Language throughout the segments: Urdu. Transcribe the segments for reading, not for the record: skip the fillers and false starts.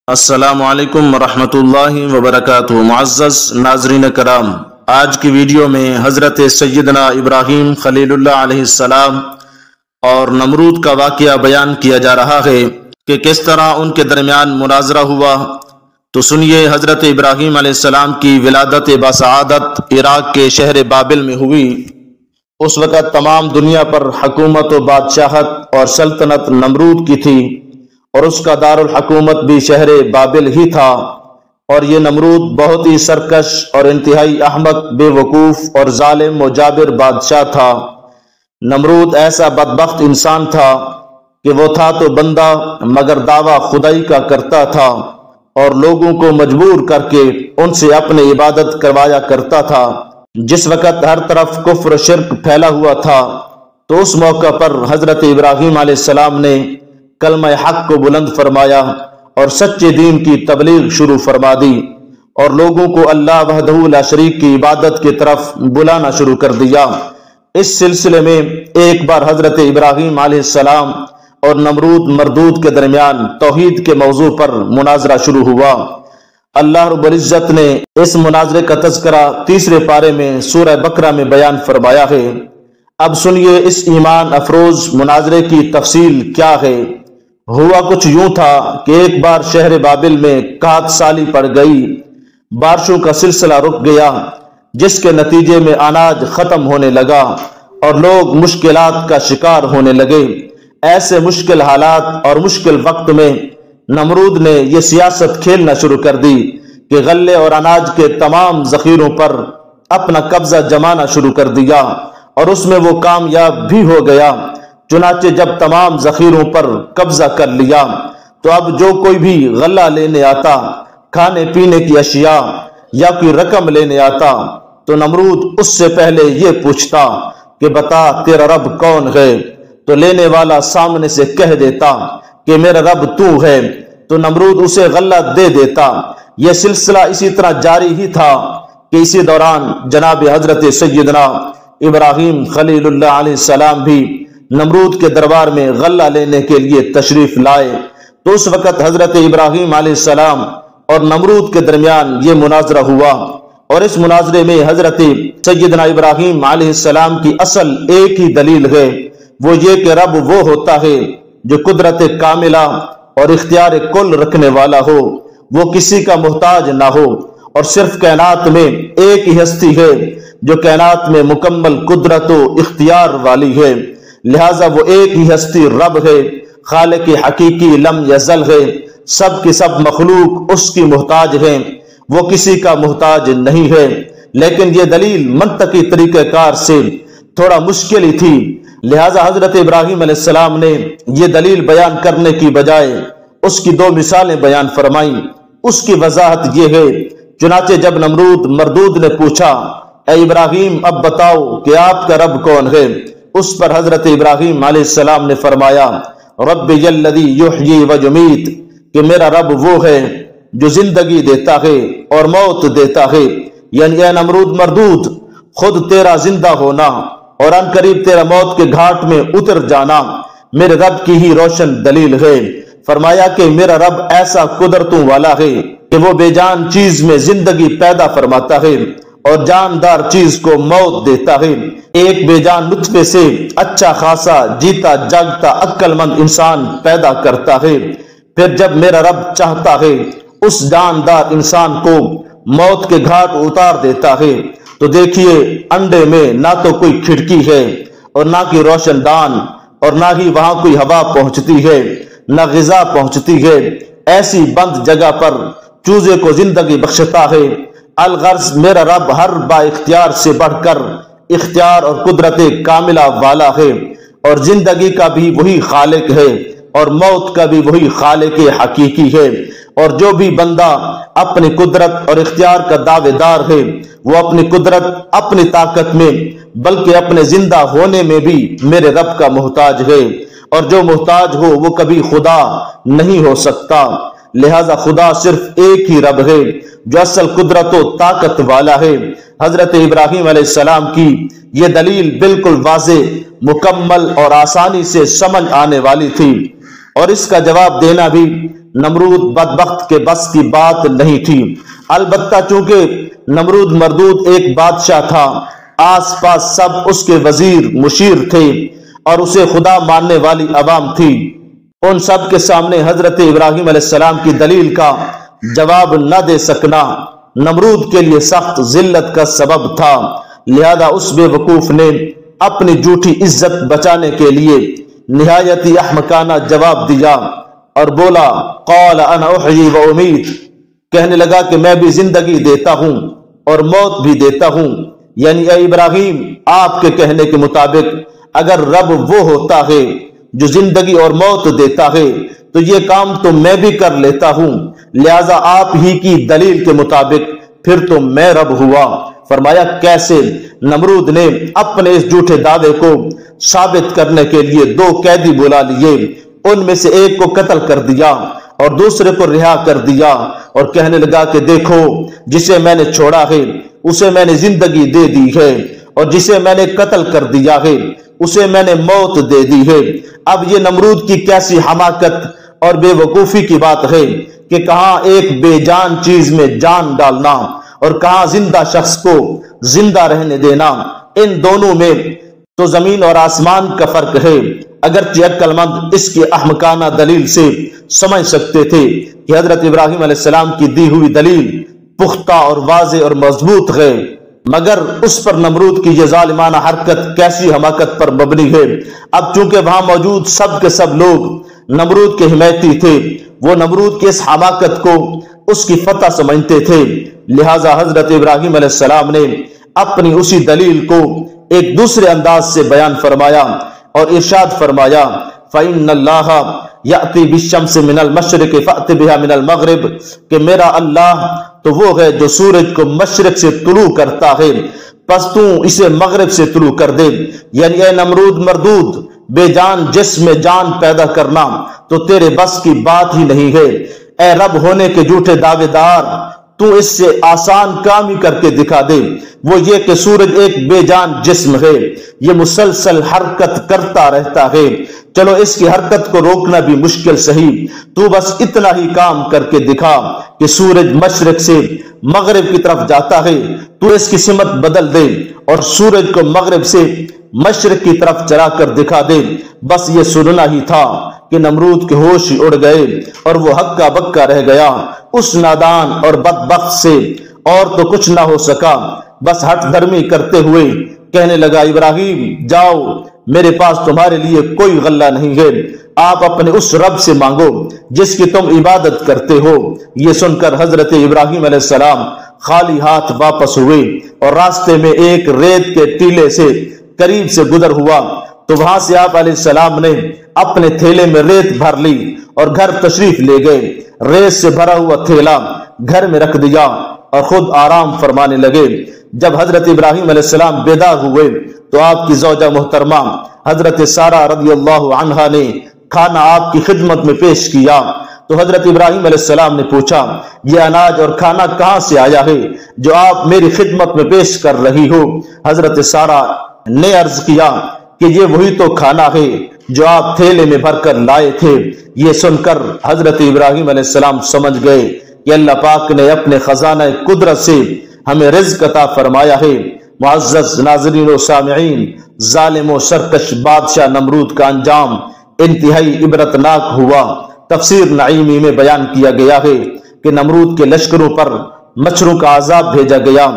السلام علیکم ورحمۃ اللہ وبرکاتہ۔ معزز ناظرین کرام، آج کی ویڈیو میں حضرت سیدنا ابراہیم خلیل اللہ علیہ السلام اور نمرود کا واقعہ بیان کیا جا رہا ہے کہ کس طرح ان کے درمیان مناظرہ ہوا۔ تو سنیے، حضرت ابراہیم علیہ السلام کی ولادت باسعادت عراق کے شہر بابل میں ہوئی۔ اس وقت تمام دنیا پر حکومت و بادشاہت اور سلطنت نمرود کی تھی، اور اس کا دارالحکومت بھی شہر بابل ہی تھا۔ اور یہ نمرود بہت ہی سرکش اور انتہائی احمق، بے وقوف اور ظالم و جابر بادشاہ تھا۔ نمرود ایسا بدبخت انسان تھا کہ وہ تھا تو بندہ مگر دعویٰ خدائی کا کرتا تھا، اور لوگوں کو مجبور کر کے ان سے اپنی عبادت کروایا کرتا تھا۔ جس وقت ہر طرف کفر و شرک پھیلا ہوا تھا، تو اس موقع پر حضرت ابراہیم علیہ السلام نے کلمہ حق کو بلند فرمایا اور سچے دین کی تبلیغ شروع فرما دی، اور لوگوں کو اللہ وحدہ لا شریک کی عبادت کی طرف بلانا شروع کر دیا۔ اس سلسلے میں ایک بار حضرت ابراہیم علیہ السلام اور نمرود مردود کے درمیان توحید کے موضوع پر مناظرہ شروع ہوا۔ اللہ رب العزت نے اس مناظرے کا تذکرہ تیسرے پارے میں سورہ بقرہ میں بیان فرمایا ہے۔ اب سنیے اس ایمان افروز مناظرے کی تفصیل کیا ہے۔ ہوا کچھ یوں تھا کہ ایک بار شہر بابل میں قحط سالی پڑ گئی، بارشوں کا سلسلہ رک گیا، جس کے نتیجے میں اناج ختم ہونے لگا اور لوگ مشکلات کا شکار ہونے لگے۔ ایسے مشکل حالات اور مشکل وقت میں نمرود نے یہ سیاست کھیلنا شروع کر دی کہ غلے اور اناج کے تمام ذخیروں پر اپنا قبضہ جمانا شروع کر دیا، اور اس میں وہ کامیاب بھی ہو گیا۔ چنانچہ جب تمام ذخیروں پر قبضہ کر لیا، تو اب جو کوئی بھی غلہ لینے آتا، کھانے پینے کی اشیاء یا کوئی رقم لینے آتا، تو نمرود اس سے پہلے یہ پوچھتا کہ بتا تیرا رب کون ہے؟ تو لینے والا سامنے سے کہہ دیتا کہ میرا رب تو ہے، تو نمرود اسے غلہ دے دیتا۔ یہ سلسلہ اسی طرح جاری ہی تھا کہ اسی دوران جناب حضرت سیدنا ابراہیم خلیل اللہ علیہ السلام بھی نمرود کے دربار میں غلہ لینے کے لیے تشریف لائے۔ تو اس وقت حضرت ابراہیم علیہ السلام اور نمرود کے درمیان یہ مناظرہ ہوا، اور اس مناظرے میں حضرت سیدنا ابراہیم علیہ السلام کی اصل ایک ہی دلیل ہے، وہ یہ کہ رب وہ ہوتا ہے جو قدرت کاملہ اور اختیار کل رکھنے والا ہو، وہ کسی کا محتاج نہ ہو، اور صرف کائنات میں ایک ہی ہستی ہے جو کائنات میں مکمل قدرت و اختیار والی ہے۔ لہذا وہ ایک ہی ہستی رب ہے، خالق حقیقی لم یزل ہے۔ سب کی سب مخلوق اس کی محتاج ہیں، وہ کسی کا محتاج نہیں ہے۔ لیکن یہ دلیل منطقی طریقہ کار سے تھوڑا مشکل ہی تھی، لہذا حضرت ابراہیم علیہ السلام نے یہ دلیل بیان کرنے کی بجائے اس کی دو مثالیں بیان فرمائیں۔ اس کی وضاحت یہ ہے، چنانچہ جب نمرود مردود نے پوچھا اے ابراہیم اب بتاؤ کہ آپ کا رب کون ہے، اس پر حضرت ابراہیم علیہ السلام نے فرمایا ربی الذی یحیی و یمیت، کہ میرا رب وہ ہے جو زندگی دیتا ہے اور موت دیتا ہے۔ یعنی اے نمرود مردود، خود تیرا زندہ ہونا اور ان قریب تیرا موت کے گھاٹ میں اتر جانا میرے رب کی ہی روشن دلیل ہے۔ فرمایا کہ میرا رب ایسا قدرتوں والا ہے کہ وہ بے جان چیز میں زندگی پیدا فرماتا ہے اور جاندار چیز کو موت دیتا ہے۔ ایک بے جان نطفے سے اچھا خاصا جیتا جاگتا عقل مند انسان پیدا کرتا ہے، پھر جب میرا رب چاہتا ہے اس جاندار انسان کو موت کے گھاٹ اتار دیتا ہے۔ تو دیکھیے، انڈے میں نہ تو کوئی کھڑکی ہے اور نہ کوئی روشن دان، اور نہ ہی وہاں کوئی ہوا پہنچتی ہے، نہ غذا پہنچتی ہے۔ ایسی بند جگہ پر چوزے کو زندگی بخشتا ہے۔ الغرض میرا رب ہر با اختیار سے بڑھ کر اختیار اور قدرت کاملہ والا ہے، اور زندگی کا بھی وہی خالق ہے اور موت کا بھی وہی خالق حقیقی ہے۔ اور جو بھی بندہ اپنی قدرت اور اختیار کا دعوے دار ہے، وہ اپنی قدرت، اپنی طاقت میں بلکہ اپنے زندہ ہونے میں بھی میرے رب کا محتاج ہے، اور جو محتاج ہو وہ کبھی خدا نہیں ہو سکتا۔ لہذا خدا صرف ایک ہی رب ہے جو اصل قدرت و طاقت والا ہے۔ حضرت ابراہیم علیہ السلام کی یہ دلیل بالکل واضح، مکمل اور آسانی سے سمجھ آنے والی تھی، اور اس کا جواب دینا بھی نمرود بدبخت کے بس کی بات نہیں تھی۔ البتہ چونکہ نمرود مردود ایک بادشاہ تھا، آس پاس سب اس کے وزیر مشیر تھے اور اسے خدا ماننے والی عوام تھی، ان سب کے سامنے حضرت ابراہیم علیہ السلام کی دلیل کا جواب نہ دے سکنا نمرود کے لیے سخت ذلت کا سبب تھا۔ لہذا اس بے وقوف نے اپنی جھوٹی عزت بچانے کے لیے نہایت ہی احمقانہ جواب دیا اور بولا، قال انا احیی و امیت، کہنے لگا کہ میں بھی زندگی دیتا ہوں اور موت بھی دیتا ہوں، یعنی اے ابراہیم آپ کے کہنے کے مطابق اگر رب وہ ہوتا ہے جو زندگی اور موت دیتا ہے تو یہ کام تو میں بھی کر لیتا ہوں، لہذا آپ ہی کی دلیل کے مطابق پھر تو میں رب ہوا۔ فرمایا کیسے؟ نمرود نے اپنے اس جھوٹے دعوے کو ثابت کرنے کے لیے 2 قیدی بلا لیے، ان میں سے ایک کو قتل کر دیا اور دوسرے کو رہا کر دیا اور کہنے لگا کہ دیکھو جسے میں نے چھوڑا ہے اسے میں نے زندگی دے دی ہے اور جسے میں نے قتل کر دیا ہے اسے میں نے موت دے دی ہے۔ اب یہ نمرود کی کیسی حماقت اور بے وقوفی کی بات ہے کہ کہاں ایک بے جان چیز میں جان ڈالنا اور کہاں زندہ شخص کو زندہ رہنے دینا، ان دونوں میں تو زمین اور آسمان کا فرق ہے۔ اگرچہ عقل مند اس کی احمقانہ دلیل سے سمجھ سکتے تھے کہ حضرت ابراہیم علیہ السلام کی دی ہوئی دلیل پختہ اور واضح اور مضبوط ہے، مگر اس پر نمرود کی یہ ظالمانہ حرکت کیسی حماقت پر مبنی ہے۔ اب چونکہ وہاں موجود سب کے سب لوگ نمرود کے حمایتی تھے، وہ نمرود کی اس حماقت کو اس کی فتح سمجھتے تھے، لہٰذا حضرت ابراہیم علیہ السلام نے اپنی اسی دلیل کو ایک دوسرے انداز سے بیان فرمایا اور ارشاد فرمایا، فَإِنَّ اللَّهَ يَأْتِي بِالشَّمْسِ مِنَ الْمَشْرِقِ فَأْتِ بِهَا مِنَ الْمَغْرِبِ، کہ میرا اللہ تو وہ ہے جو سورج کو مشرق سے طلوع کرتا ہے، پس تو اسے مغرب سے طلوع کر دے۔ یعنی اے نمرود مردود، بے جان جسم میں جان پیدا کرنا تو تیرے بس کی بات ہی نہیں ہے۔ اے رب ہونے کے جھوٹے دعوے دار، تو اس سے آسان کام ہی کر کے دکھا دے، وہ یہ کہ سورج ایک بے جان جسم ہے، یہ مسلسل حرکت کرتا رہتا ہے، چلو اس کی حرکت کو روکنا بھی مشکل سہی، تو بس اتنا ہی کام کر کے دکھا کہ سورج مشرق سے مغرب کی طرف جاتا ہے، تو اس کی سمت بدل دے اور سورج کو مغرب سے مشرق کی طرف چلا کر دکھا دے۔ بس یہ سننا ہی تھا کہ نمرود کے ہوش اڑ گئے اور وہ ہکا بکا رہ گیا۔ اس نادان اور بدبخت سے اور تو کچھ نہ ہو سکا، بس ہٹ دھرمی کرتے ہوئے کہنے لگا، ابراہیم جاؤ، میرے پاس تمہارے لیے کوئی غلہ نہیں ہے، آپ اپنے اس رب سے مانگو جس کی تم عبادت کرتے ہو۔ یہ سن کر حضرت ابراہیم علیہ السلام خالی ہاتھ واپس ہوئے اور راستے میں ایک ریت کے ٹیلے سے قریب سے گزر ہوا تو وہاں سے آپ علیہ السلام نے اپنے تھیلے میں ریت بھر لی اور گھر تشریف لے گئے، ریت سے بھرا ہوا تھیلا گھر میں رکھ دیا اور خود آرام فرمانے لگے۔ جب حضرت ابراہیم علیہ السلام بیدار ہوئے تو آپ کی زوجہ محترمہ حضرت سارہ رضی اللہ عنہا نے کھانا آپ کی خدمت میں پیش کیا تو حضرت ابراہیم علیہ السلام نے پوچھا، یہ اناج اور کھانا کہاں سے آیا ہے جو آپ میری خدمت میں پیش کر رہی ہو؟ حضرت سارہ نے عرض کیا کہ یہ وہی تو کھانا ہے جو آپ تھیلے میں بھر کر لائے تھے۔ یہ سن کر حضرت ابراہیم علیہ السلام سمجھ گئے کہ اللہ پاک نے اپنے خزانہ قدرت سے ہمیں رزق عطا فرمایا ہے۔ معزز ناظرین و سامعین، ظالم و سرکش بادشاہ نمرود کا انجام انتہائی عبرتناک ہوا۔ تفسیر نعیمی میں بیان کیا گیا ہے کہ نمرود کے لشکروں پر مچھروں کا عذاب بھیجا گیا،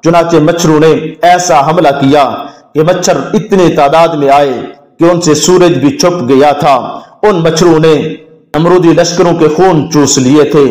چنانچہ مچھروں نے ایسا حملہ کیا کہ مچھر اتنے تعداد میں آئے کہ ان سے سورج بھی چھپ گیا تھا۔ ان مچھروں نے نمرودی لشکروں کے خون چوس لیے تھے،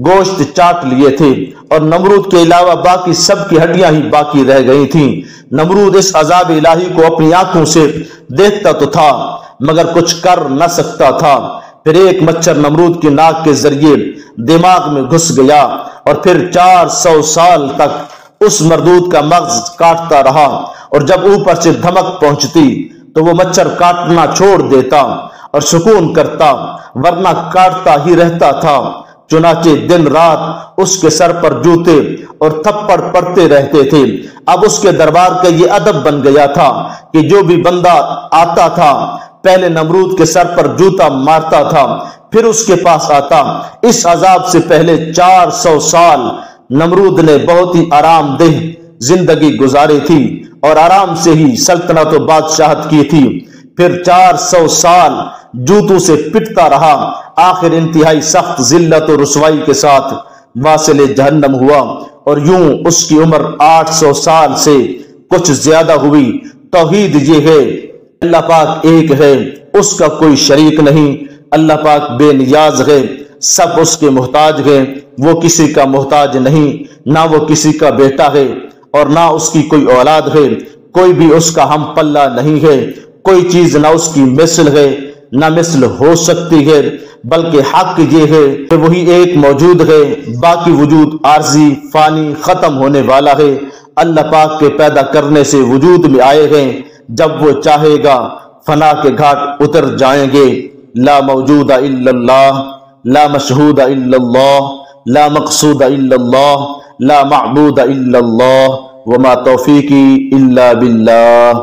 گوشت چاٹ لیے تھے اور نمرود کے علاوہ باقی سب کی ہڈیاں ہی باقی رہ گئی تھیں۔ نمرود اس عذاب الہی کو اپنی آنکھوں سے دیکھتا تو تھا مگر کچھ کر نہ سکتا تھا۔ پھر ایک مچھر نمرود کی ناک کے ذریعے دماغ میں گھس گیا اور پھر 400 سال تک اس مردود کا مغز کاٹتا رہا، اور جب اوپر سے دھمک پہنچتی تو وہ مچھر کاٹنا چھوڑ دیتا اور سکون کرتا، ورنہ کاٹتا ہی رہتا تھا۔ چنانچہ دن رات اس کے سر پر جوتے اور تھپڑ پڑتے رہتے تھے۔ اب اس کے دربار کا یہ ادب بن گیا تھا کہ جو بھی بندہ آتا تھا پہلے نمرود کے سر پر جوتا مارتا تھا، پھر اس کے پاس آتا۔ اس عذاب سے پہلے 400 سال نمرود نے بہت ہی آرام دہ زندگی گزاری تھی اور آرام سے ہی سلطنت و بادشاہت کی تھی۔ پھر 400 سال جوتوں سے پٹتا رہا، آخر انتہائی سخت ذلت و رسوائی کے ساتھ واصل جہنم ہوا، اور یوں اس کی عمر 800 سال سے کچھ زیادہ ہوئی۔ توحید یہ ہے، اللہ پاک ایک ہے، اس کا کوئی شریک نہیں، اللہ پاک بے نیاز ہے، سب اس کے محتاج ہیں، وہ کسی کا محتاج نہیں، نہ وہ کسی کا بیٹا ہے اور نہ اس کی کوئی اولاد ہے، کوئی بھی اس کا ہم پلہ نہیں ہے، کوئی چیز نہ اس کی مثل ہے نہ مثل ہو سکتی ہے، بلکہ حق یہ ہے کہ وہی ایک موجود ہے، باقی وجود عارضی فانی ختم ہونے والا ہے۔ اللہ پاک کے پیدا کرنے سے وجود میں آئے ہیں، جب وہ چاہے گا فنا کے گھاٹ اتر جائیں گے۔ لا موجود الا اللہ، لا مشہود الا اللہ، لا مقصود الا اللہ، لا معبود الا اللہ، وما توفیقی الا باللہ۔